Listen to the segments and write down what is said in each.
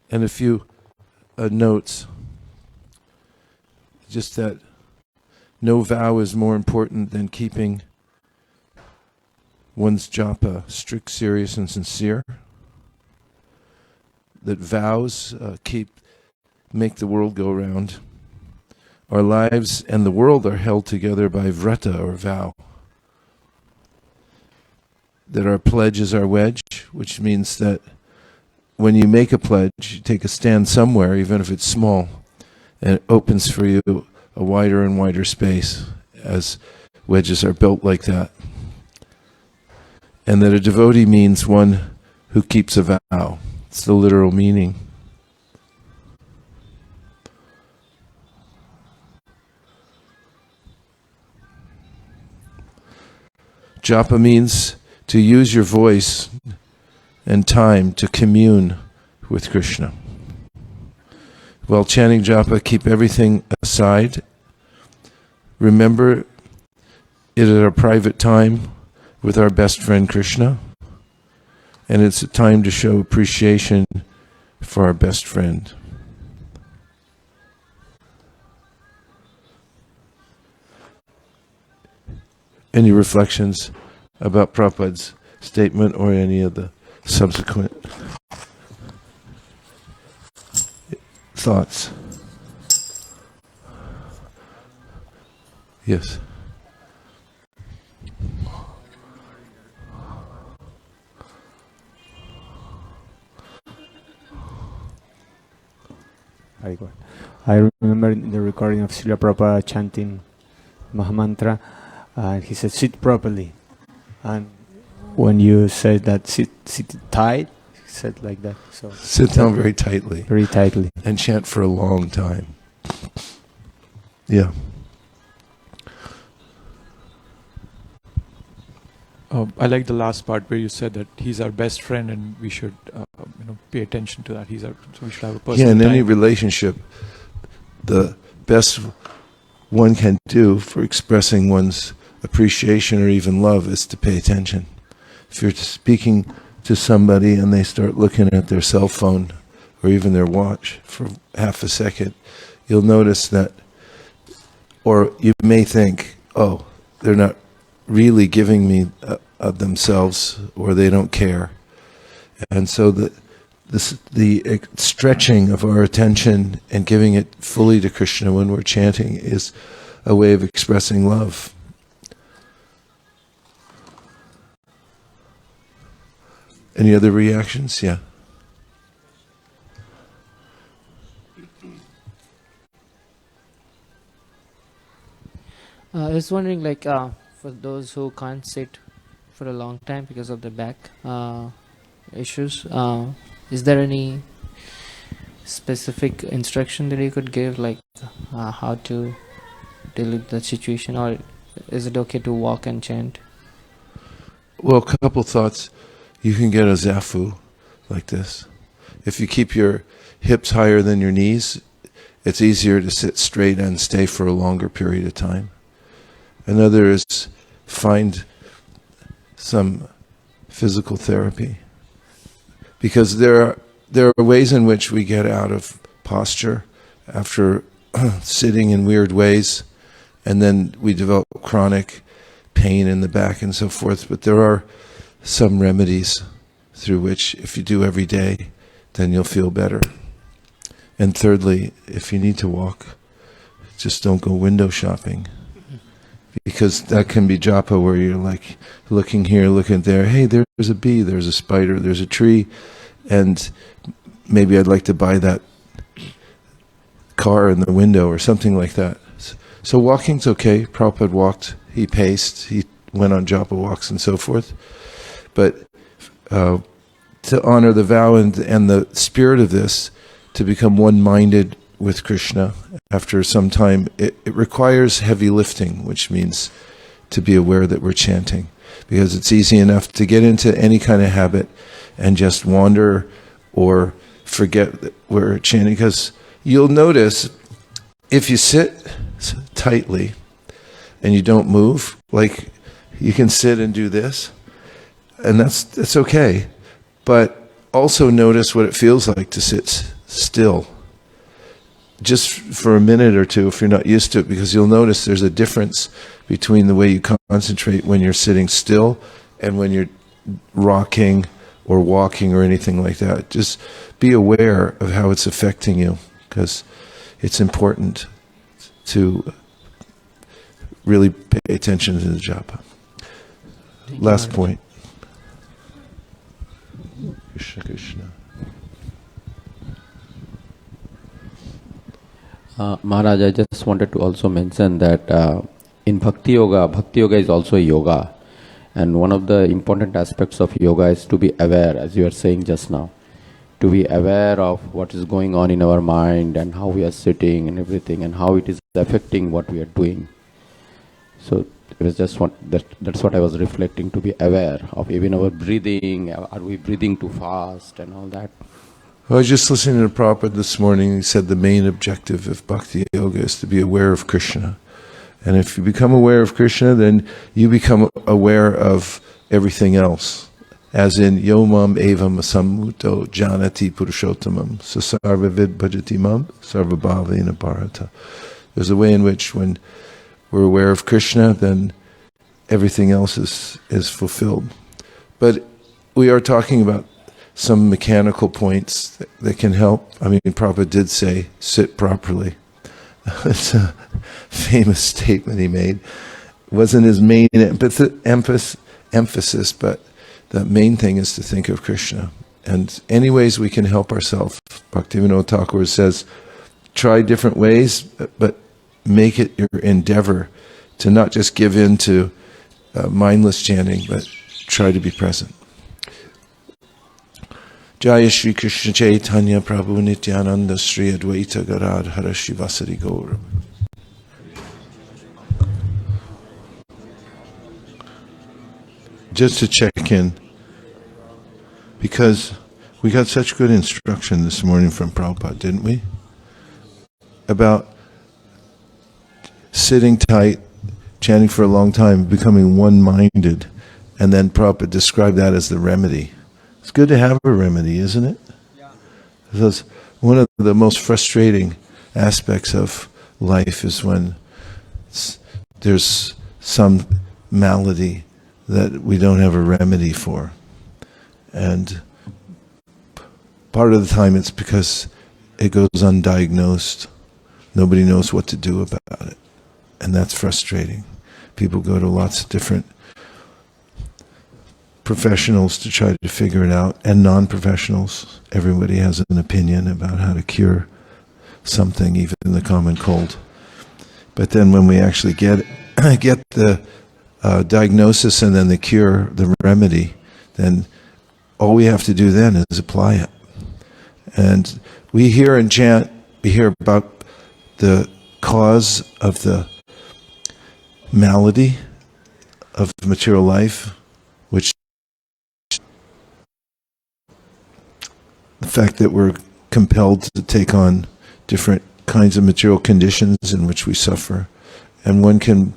And a few notes. Just that no vow is more important than keeping one's japa strict, serious, and sincere. That vows make the world go round. Our lives and the world are held together by vrata, or vow. That our pledge is our wedge, which means that when you make a pledge, you take a stand somewhere, even if it's small, and it opens for you a wider and wider space, as wedges are built like that. And that a devotee means one who keeps a vow. It's the literal meaning. Japa means to use your voice and time to commune with Krishna. While chanting japa, keep everything aside. Remember it at our private time with our best friend Krishna. And it's a time to show appreciation for our best friend. Any reflections about Prabhupada's statement or any of the subsequent thoughts? Yes. I remember in the recording of Srila Prabhupada chanting Mahamantra, he said, sit properly. And when you said that, sit tight, he said like that. So sit down very tightly. Very tightly. And chant for a long time. Yeah. I like the last part where you said that he's our best friend and we should pay attention to that. So we should have a personal in time. Any relationship, the best one can do for expressing one's appreciation or even love is to pay attention. If you're speaking to somebody and they start looking at their cell phone or even their watch for half a second, you'll notice that, or you may think, oh, they're not really giving me of themselves, or they don't care. And so the stretching of our attention and giving it fully to Krishna when we're chanting is a way of expressing love. Any other reactions? Yeah. I was wondering, for those who can't sit for a long time because of the back issues, is there any specific instruction that you could give, how to deal with the situation, or is it okay to walk and chant? Well, a couple thoughts. You can get a zafu like this. If you keep your hips higher than your knees, it's easier to sit straight and stay for a longer period of time. Another is find some physical therapy. Because there are ways in which we get out of posture after sitting in weird ways, and then we develop chronic pain in the back and so forth. But there are some remedies through which, if you do every day, then you'll feel better. And thirdly, if you need to walk, just don't go window shopping. Because that can be japa, where you're looking here, looking there. Hey, there's a bee, there's a spider, there's a tree, and maybe I'd like to buy that car in the window or something like that. So walking's okay. Prabhupada walked, he paced, he went on japa walks and so forth. But to honor the vow and the spirit of this, to become one-minded with Krishna, after some time, it requires heavy lifting, which means to be aware that we're chanting. Because it's easy enough to get into any kind of habit and just wander or forget that we're chanting. Because you'll notice, if you sit tightly and you don't move, you can sit and do this, and that's okay. But also notice what it feels like to sit still. Just for a minute or two, if you're not used to it, because you'll notice there's a difference between the way you concentrate when you're sitting still and when you're rocking or walking or anything like that. Just be aware of how it's affecting you, because it's important to really pay attention to the japa. Last point. Krishna Krishna. Maharaj, I just wanted to also mention that in Bhakti Yoga is also a yoga. And one of the important aspects of yoga is to be aware, as you were saying just now. To be aware of what is going on in our mind and how we are sitting and everything and how it is affecting what we are doing. So it was just that's what I was reflecting, to be aware of even our breathing. Are we breathing too fast and all that? I was just listening to Prabhupada this morning. He said the main objective of Bhakti Yoga is to be aware of Krishna. And if you become aware of Krishna, then you become aware of everything else. As in, yomam evam asammuto janati purushottamam sasarvavid bhajati mam sarvabhavena bharata. There's a way in which when we're aware of Krishna, then everything else is fulfilled. But we are talking about some mechanical points that can help. I mean, Prabhupada did say, sit properly. It's a famous statement he made. It wasn't his main emphasis, but the main thing is to think of Krishna. And any ways we can help ourselves. Bhaktivinoda Thakur says, try different ways, but make it your endeavor to not just give in to mindless chanting, but try to be present. Jaya Shri Krishna Chaitanya Prabhu Nityananda Sri Advaita Gadadhara Shivasari Gaura. Just to check in, because we got such good instruction this morning from Prabhupada, didn't we? About sitting tight, chanting for a long time, becoming one-minded, and then Prabhupada described that as the remedy. It's good to have a remedy, isn't it? Yeah. Because one of the most frustrating aspects of life is when there's some malady that we don't have a remedy for. And part of the time it's because it goes undiagnosed. Nobody knows what to do about it. And that's frustrating. People go to lots of different professionals to try to figure it out, and non-professionals. Everybody has an opinion about how to cure something, even the common cold. But then when we actually get the diagnosis and then the cure, the remedy, then all we have to do then is apply it. And we hear and chant, we hear about the cause of the malady of material life, which the fact that we're compelled to take on different kinds of material conditions in which we suffer. And one can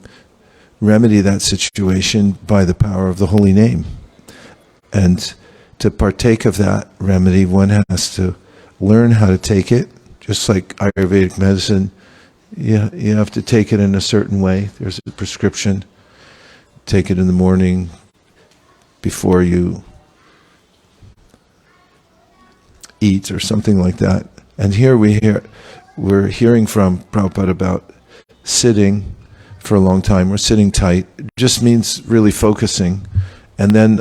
remedy that situation by the power of the holy name. And to partake of that remedy, one has to learn how to take it, just like Ayurvedic medicine. You have to take it in a certain way. There's a prescription. Take it in the morning before you eat or something like that. And here we're hearing from Prabhupada about sitting for a long time. We're sitting tight. It just means really focusing. And then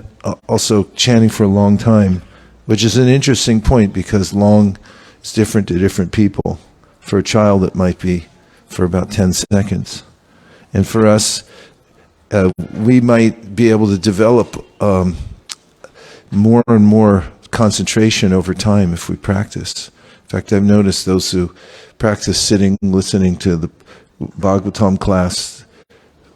also chanting for a long time, which is an interesting point because long is different to different people. For a child it might be for about 10 seconds. And for us, we might be able to develop more and more concentration over time if we practice. In fact, I've noticed those who practice sitting, listening to the Bhagavatam class,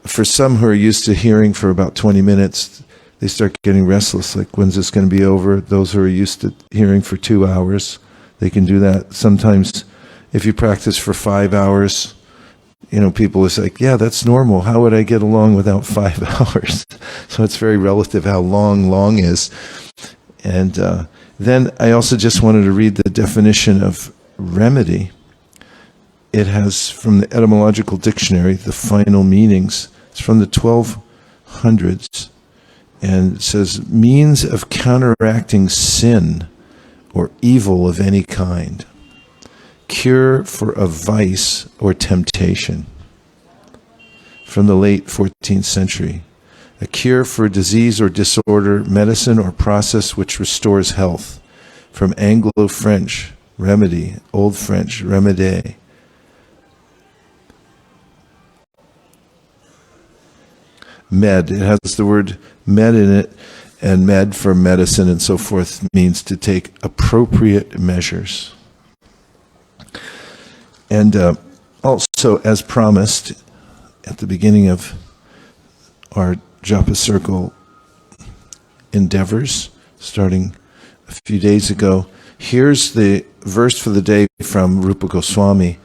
for some who are used to hearing for about 20 minutes, they start getting restless, like when's this going to be over? Those who are used to hearing for 2 hours, they can do that. Sometimes if you practice for 5 hours, people is like, yeah, that's normal. How would I get along without 5 hours? So it's very relative how long is. And then I also just wanted to read the definition of remedy. It has, from the etymological dictionary, the final meanings. It's from the 1200s. And it says, means of counteracting sin or evil of any kind. Cure for a vice or temptation. From the late 14th century. A cure for disease or disorder, medicine or process which restores health. From Anglo-French, remedy, Old French, remede. Med, it has the word med in it, and med for medicine and so forth means to take appropriate measures. And also, as promised at the beginning of our Japa circle endeavors, starting a few days ago, here's the verse for the day from Rupa Goswami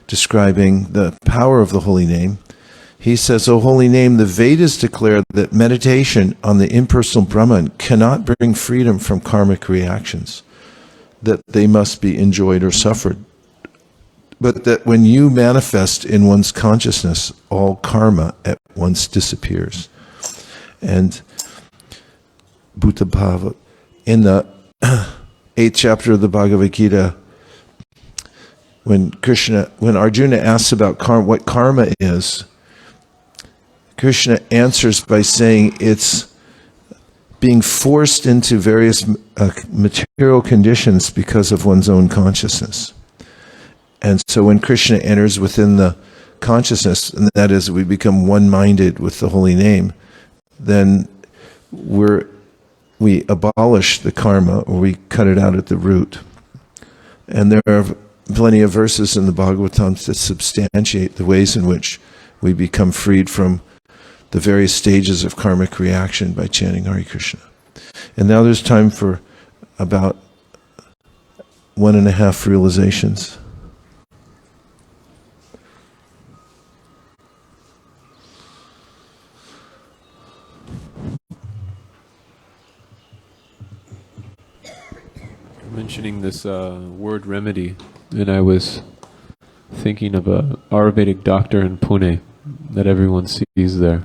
describing the power of the holy name. He says, O holy name, the Vedas declare that meditation on the impersonal Brahman cannot bring freedom from karmic reactions, that they must be enjoyed or suffered. But that when you manifest in one's consciousness, all karma at once disappears. And Bhuta Bhava, in the 8th chapter of the Bhagavad Gita, when Arjuna asks about what karma is, Krishna answers by saying it's being forced into various material conditions because of one's own consciousness. And so when Krishna enters within the consciousness, and that is we become one-minded with the holy name, then we abolish the karma, or we cut it out at the root. And there are plenty of verses in the Bhagavatam that substantiate the ways in which we become freed from the various stages of karmic reaction by chanting Hare Krishna. And now there's time for about 1.5 realizations. Mentioning this word remedy, and I was thinking of a Ayurvedic doctor in Pune that everyone sees there.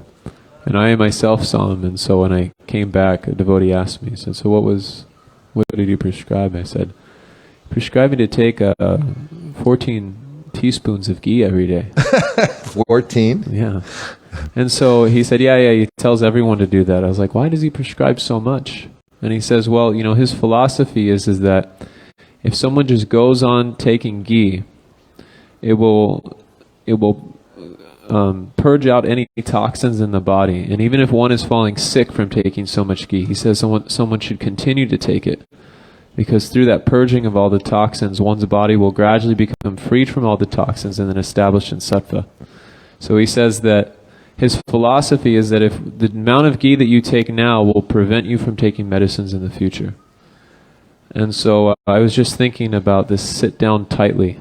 And I myself saw him, and so when I came back, a devotee asked me, he said, so what did he prescribe? I said, prescribing to take 14 teaspoons of ghee every day. 14? Yeah. And so he said, yeah, he tells everyone to do that. I was like, why does he prescribe so much? And he says, well, his philosophy is that if someone just goes on taking ghee, it will purge out any toxins in the body. And even if one is falling sick from taking so much ghee, he says someone should continue to take it. Because through that purging of all the toxins, one's body will gradually become freed from all the toxins and then established in sattva. So he says that his philosophy is that if the amount of ghee that you take now will prevent you from taking medicines in the future. And so I was just thinking about this sit down tightly,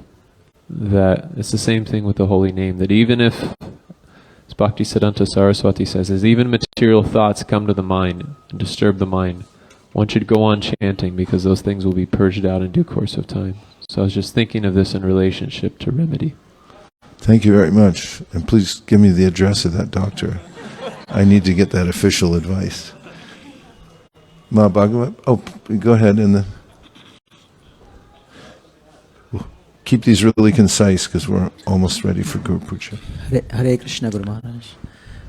that it's the same thing with the holy name, that even if, as Bhaktisiddhanta Saraswati says, as even material thoughts come to the mind and disturb the mind, one should go on chanting because those things will be purged out in due course of time. So I was just thinking of this in relationship to remedy. Thank you very much. And please give me the address of that doctor. I need to get that official advice. Ma Bhagavad? Oh, go ahead and then. Keep these really concise because we're almost ready for Guru Puja. Hare Krishna, Guru Maharaj.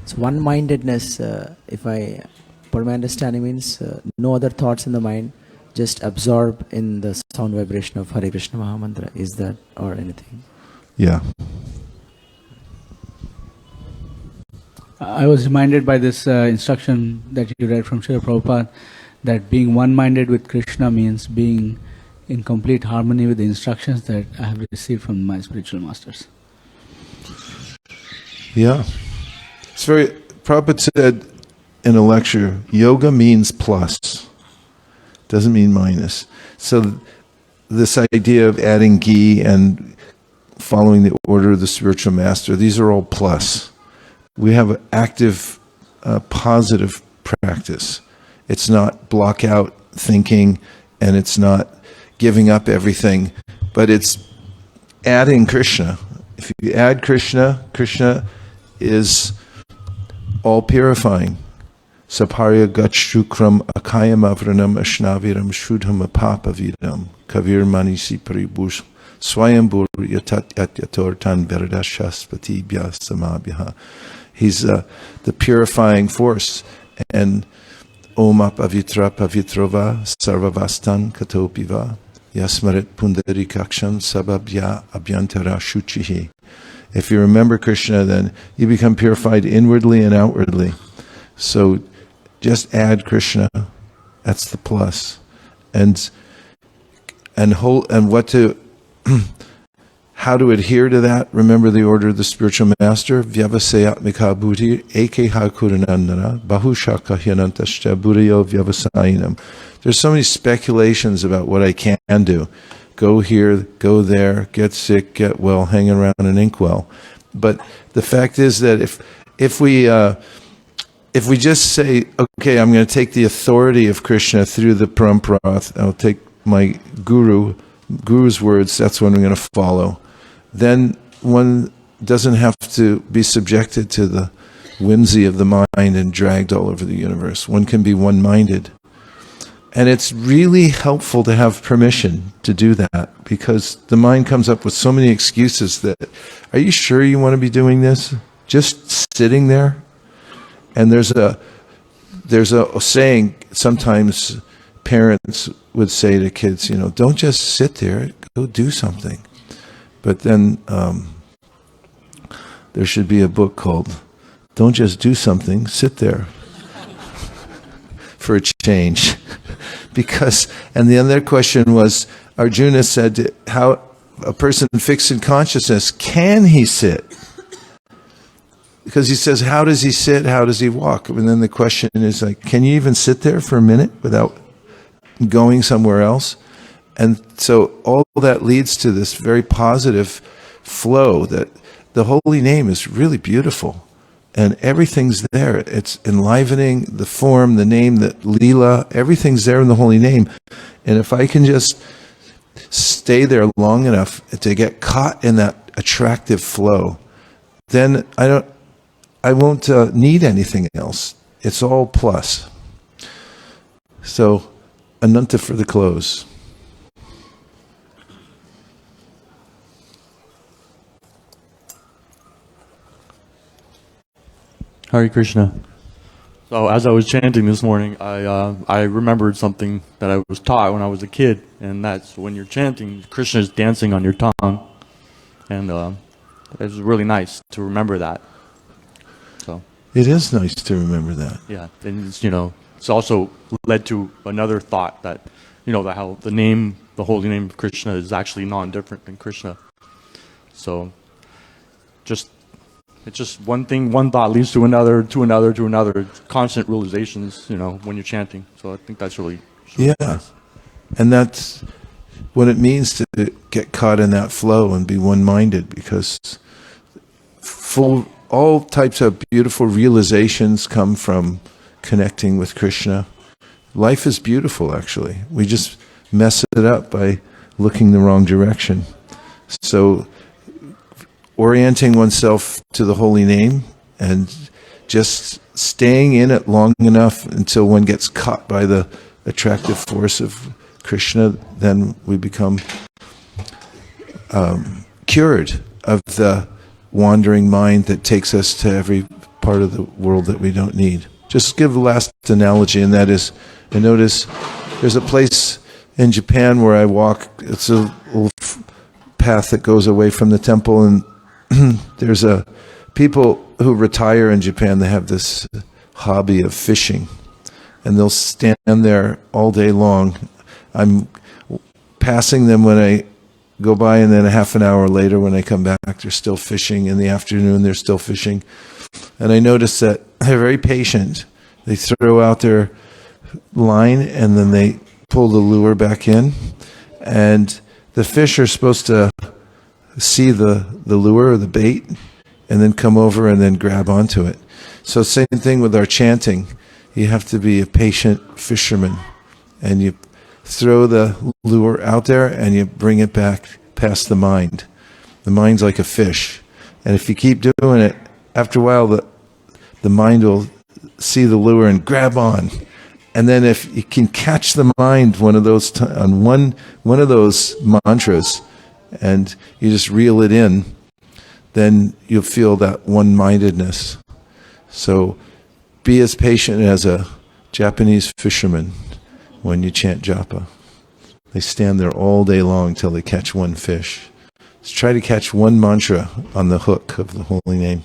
So one-mindedness, if I, for my understanding, means no other thoughts in the mind, just absorb in the sound vibration of Hare Krishna Mahamantra. Is that or anything? Yeah. I was reminded by this instruction that you read from Srila Prabhupada, that being one-minded with Krishna means being in complete harmony with the instructions that I have received from my spiritual masters. Yeah. It's very, Prabhupada said in a lecture, yoga means plus, doesn't mean minus. So this idea of adding ghee and following the order of the spiritual master, these are all plus. We have an active, positive practice. It's not block out thinking, and it's not giving up everything, but it's adding Krishna. If you add Krishna, Krishna is all-purifying. Paryagāc chukram akāyam avraṇam asnāviraḿ śuddham apāpa-viddham kavir manīṣī paribhūḥ svayambhūr yāthātathyato rthān chāśvatībhyaḥ samābhyaḥ. He's the purifying force. And Om apavitraḥ pavitrova sarvavastan katopiva yasmarit pundarikaksham samābhyaḥ abhyantara shuchihi. If you remember Krishna, then you become purified inwardly and outwardly. So just add Krishna. That's the plus. And what to how to adhere to that? Remember the order of the spiritual master. Vyavasayatmika buddhi ekeha kuru-nandana bahu-śākhā hyanantashcha buddhayo vyavasayinam. There's so many speculations about what I can do. Go here, go there, get sick, get well, hang around an inkwell. But the fact is that if we just say, okay, I'm going to take the authority of Krishna through the parampara, I'll take my guru's words, that's what I'm going to follow, then one doesn't have to be subjected to the whimsy of the mind and dragged all over the universe. One can be one-minded. And it's really helpful to have permission to do that, because the mind comes up with so many excuses that, are you sure you want to be doing this? Just sitting there? And there's a saying, sometimes parents would say to kids, don't just sit there, go do something. But then there should be a book called Don't Just Do Something, Sit There for a change. And the other question was, Arjuna said, how a person fixed in consciousness, can he sit? Because he says, how does he sit? How does he walk? And then the question is like, can you even sit there for a minute without going somewhere else? And so all that leads to this very positive flow, that the holy name is really beautiful. And everything's there. It's enlivening, the form, the name, the lila, everything's there in the holy name. And if I can just stay there long enough to get caught in that attractive flow, then I won't need anything else. It's all plus. So, Ananta for the close. Hare Krishna. So as I was chanting this morning, I remembered something that I was taught when I was a kid, and that's when you're chanting, Krishna is dancing on your tongue, and it was really nice to remember that. So it is nice to remember that. Yeah, and it's also led to another thought that that how the holy name of Krishna is actually non-different than Krishna. So it's just one thing, one thought leads to another, to another, to another. Constant realizations, when you're chanting. So I think that's really nice. And that's what it means to get caught in that flow and be one-minded, because all types of beautiful realizations come from connecting with Krishna. Life is beautiful, actually. We just mess it up by looking the wrong direction. So orienting oneself to the holy name and just staying in it long enough until one gets caught by the attractive force of Krishna, then we become cured of the wandering mind that takes us to every part of the world that we don't need. Just give the last analogy, and that is, I notice there's a place in Japan where I walk. It's a little path that goes away from the temple, and there's people who retire in Japan. They have this hobby of fishing, and they'll stand there all day long. I'm passing them when I go by, and then a half an hour later when I come back, they're still fishing. In the afternoon, they're still fishing. And I notice that they're very patient. They throw out their line, and then they pull the lure back in. And the fish are supposed to see the lure or the bait and then come over and then grab onto it. So same thing with our chanting. You have to be a patient fisherman and you throw the lure out there and you bring it back past the mind. The mind's like a fish. And if you keep doing it, after a while the mind will see the lure and grab on. And then if you can catch the mind one of those on one of those mantras, and you just reel it in, then you'll feel that one-mindedness. So be as patient as a Japanese fisherman when you chant japa. They stand there all day long till they catch one fish. Just try to catch one mantra on the hook of the holy name.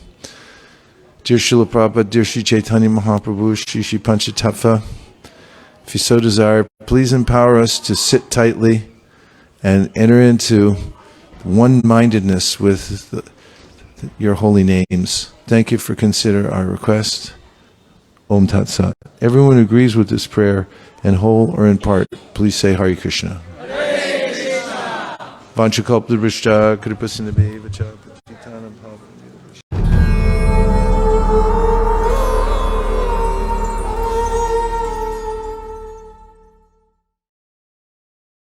Dear Srila Prabhupada, dear Sri Chaitanya Mahaprabhu, Shri Panchatattva, if you so desire, please empower us to sit tightly and enter into one-mindedness with your holy names. Thank you for considering our request. Om Tat Sat. Everyone who agrees with this prayer, in whole or in part, please say Hare Krishna. Hare Krishna. Vanchakalpadrishta, Kripasinabhe,